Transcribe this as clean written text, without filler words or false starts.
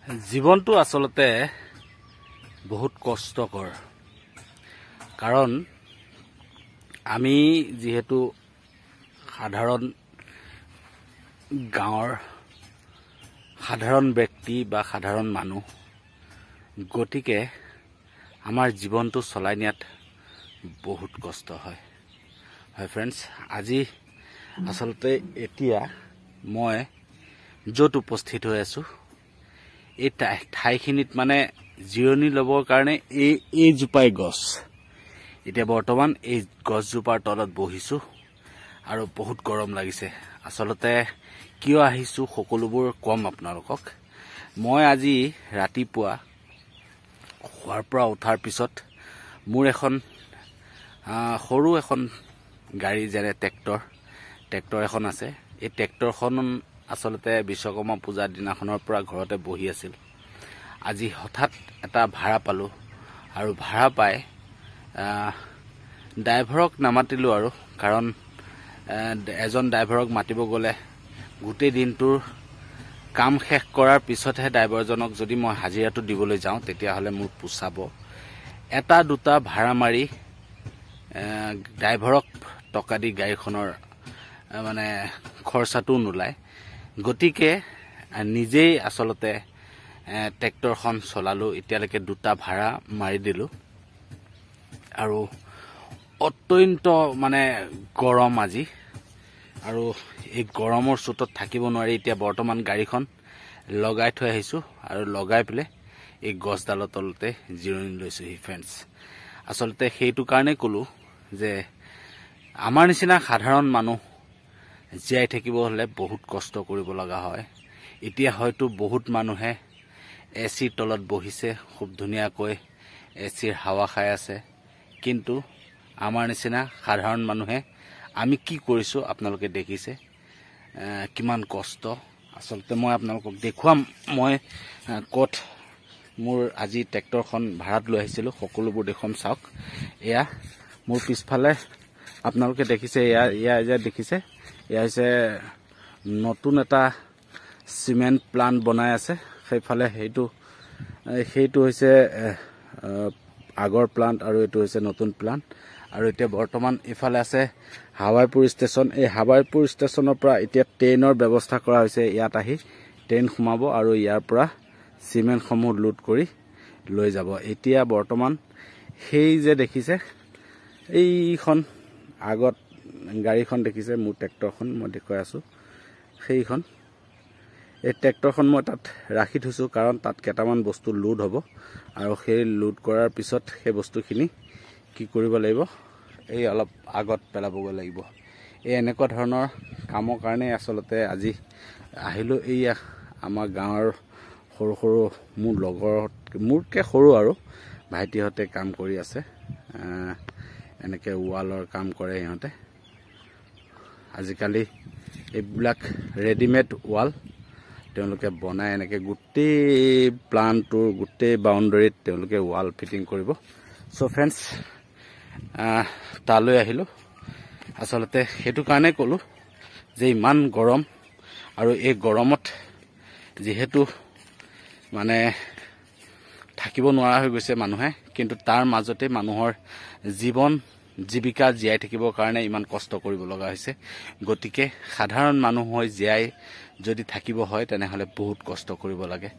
জীৱনটো আসলতে বহুত কষ্টকৰ কাৰণ আমি যেহেতু সাধাৰণ গাঁৱৰ সাধাৰণ ব্যক্তি বা সাধাৰণ মানুহ গতিকে আমাৰ জীৱনটো চলাই নিয়াত বহুত কষ্ট হয় ফ্ৰেন্ডছ আজি আসলতে এতিয়া মই য'ত উপস্থিত হৈ আছো এই ঠাইখিনিত মানে জিৰণি ল'বৰ কাৰণে এই জোপাই গছ এতিয়া বৰ্তমান এই গছজোপাৰ তলত বহিছো আৰু বহুত গৰম লাগিছে আসলতে কিয় আহিছো সকলোবোৰ কম আপোনালোকক মই আজি ৰাতিপুৱা খোৱাৰ পৰা উঠাৰ পিছত মোৰ এখন সৰু এখন গাড়ী যেনে ট্ৰেক্টৰ এখন আছে এই ট্ৰেক্টৰখন আসলতে বিশ্বকৰ্মা পূজাৰ দিনাখনৰ পৰা ঘৰতে বহি আছিল আজি হঠাৎ এটা ভাড়া পালো আৰু ভাড়া পাই ড্ৰাইভাৰক নামাতিলো আৰু কাৰণ এজন ড্ৰাইভাৰক মাতিব গলে গোটেই দিনটোৰ কাম শেষ কৰাৰ পিছতহে ড্ৰাইভাৰজনক যদি মই হাজিৰাটো দিবলৈ যাওঁ তেতিয়া হলে মোৰ পোছাব এটা দুটা ভাড়া মাৰি ড্ৰাইভাৰক টকা দি গাড়ীখনৰ মানে খৰচাটো নোলায় গতিকে নিজেই আসলতে ট্ৰেক্টৰখন চলালো এতিয়ালৈকে দুটা ভাড়া মাৰি দিলো আৰু অত্যন্ত মানে গৰম আজি আৰু এই গৰমৰ চোতত থাকিব নোৱাৰি এতিয়া বৰ্তমান গাড়ীখন লগাই থৈ আহিছো আৰু লগাই পেলে এই গছডালৰ তলতে জিৰণি লৈছো ফ্ৰেন্ডছ আসলতে সেইটো কাৰণে কলো যে আমাৰ নিচিনা সাধাৰণ মানুহ জীয়াই থাকিব হলে বহুত কষ্ট কৰিব লগা হয় এতিয়া হয়তো বহুত মানুহে এচিৰ তলত বহিছে খুব ধুনীয়াকৈ এচিৰ হাৱা খাই আছে কিন্তু আমাৰ নিচিনা সাধাৰণ মানুহে আমি কি কৰিছো আপোনালোকে দেখিছে কিমান কষ্ট আসলতে মই আপোনালোকক দেখুৱাম মই কত মোৰ আজি ট্ৰেক্টৰখন ভাড়াত লৈ আহিছিলো সকলোবোৰ দেখুৱাম চাওক এয়া মোৰ পিছফালে আপোনালোকে দেখিছে এয়া দেখিছে এয়া হৈছে নতুন এটা সিমেন্ট প্লান্ট বনাই আছে সেইফালে সেইটো হৈছে আগৰ প্লান্ট আৰু এটো হৈছে নতুন প্লান্ট আৰু এতিয়া বৰ্তমান ইফালে আছে হাৱাইপুৰ ষ্টেচন এই হাৱাইপুৰ ষ্টেচনৰ পৰা এতিয়া ট্ৰেইনৰ ব্যৱস্থা কৰা হৈছে ইয়াত আহি ট্ৰেইন সোমাব আৰু ইয়াৰ পৰা সিমেন্টসমূহ লোড কৰি লৈ যাব এতিয়া বৰ্তমান সেই যে দেখিছে এইখন আগত গাড়ীখন দেখিছে মোৰ ট্ৰেক্টৰখন মই দেখুৱাই আছো সেইখন এই ট্ৰেক্টৰখন মই তাত ৰাখি থৈছো কাৰণ তাত কেইটামান বস্তু লোড হ'ব আৰু সেই লোড কৰাৰ পিছত সেই বস্তুখিনি কি কৰিব লাগিব এই অলপ আগত পেলাবগৈ লাগিব এই এনেকুৱা ধৰণৰ কামৰ কাৰণে আসলতে আজি আহিলো এই আমাৰ গাঁৱৰ সৰু মোৰ লগৰ মোৰকে সৰু আৰু ভাইটিহঁতে কাম কৰি আছে এনেকে ৱালৰ কাম কৰে ইহঁতে আজিকালি এইবিলাক ৰেডিমেড ৱাল তেওঁলোকে বনাই এনেকে গোটেই প্লান্টৰ গোটেই বাউণ্ডাৰীত তেওঁলোকে ৱাল ফিটিং কৰিব সো ফ্ৰেন্ডছ তালৈ আহিলো আসলতে সেইটো কাৰণে কলো যে ইমান গৰম আৰু এই গৰমত যেহেতু মানে থাকিব নোৱাৰা হৈ গৈছে মানুহে কিন্তু তাৰ মাজতে মানুহৰ জীৱন জীৱিকা জীয়াই থাকিবৰ কাৰণে ইমান কষ্ট কৰিব লগা হৈছে গতিকে সাধাৰণ মানুহ হৈ জীয়াই যদি থাকিব হয় তেনেহলে বহুত কষ্ট কৰিব লাগে